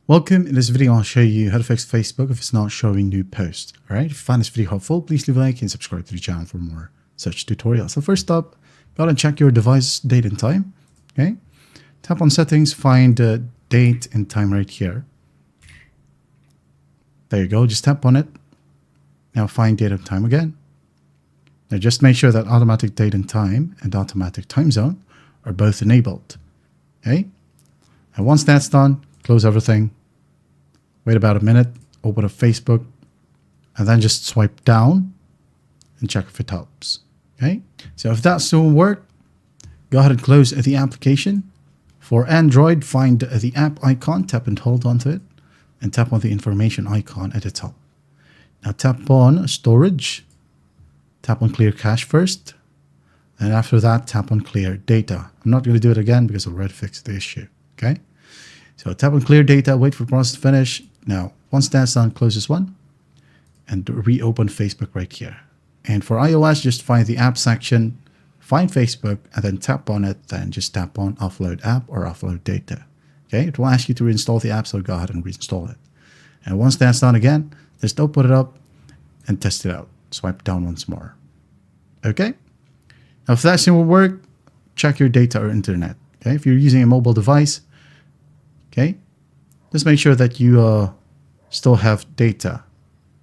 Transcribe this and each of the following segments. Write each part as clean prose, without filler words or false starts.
Welcome. In this video, I'll show you how to fix Facebook if it's not showing new posts. All right. If you find this video helpful, please leave a like and subscribe to the channel for more such tutorials. So first up, go ahead and check your device date and time. Okay. Tap on settings, find date and time right here. There you go. Just tap on it. Now find date and time again. Now just make sure that automatic date and time and automatic time zone are both enabled. Okay. And once that's done, close everything. Wait about a minute, open up Facebook, and then just swipe down and check if it helps. Okay, so if that still works, go ahead and close the application. For Android, find the app icon, tap and hold onto it, and tap on the information icon at the top. Now tap on storage, tap on clear cache first, and after that, tap on clear data. I'm not going to do it again because I already fixed the issue. Okay, so tap on clear data, wait for the process to finish. Now, once that's done, close this one and reopen Facebook right here. And for iOS, just find the app section, find Facebook, and then tap on it. Then just tap on offload app or offload data. Okay, it will ask you to reinstall the app, so go ahead and reinstall it. And once that's done again, just open it up and test it out. Swipe down once more. Okay, now if that will work, check your data or internet. Okay, if you're using a mobile device, okay, just make sure that you still have data.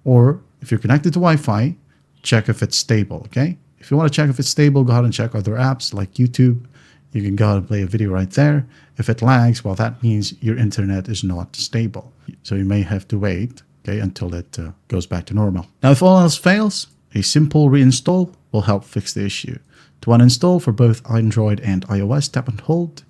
Or if you're connected to Wi-Fi, check if it's stable, okay? If you want to check if it's stable, go ahead and check other apps like YouTube. You can go ahead and play a video right there. If it lags, well, that means your internet is not stable. So you may have to wait, okay, until it goes back to normal. Now, if all else fails, a simple reinstall will help fix the issue. To uninstall for both Android and iOS, tap and hold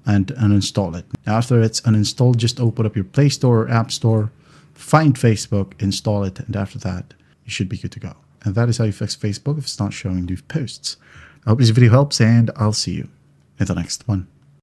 and uninstall it. Now, after it's uninstalled, just open up your Play Store or App Store, find Facebook, install it, and after that, you should be good to go. And that is how you fix Facebook if it's not showing new posts. I hope this video helps, and I'll see you in the next one.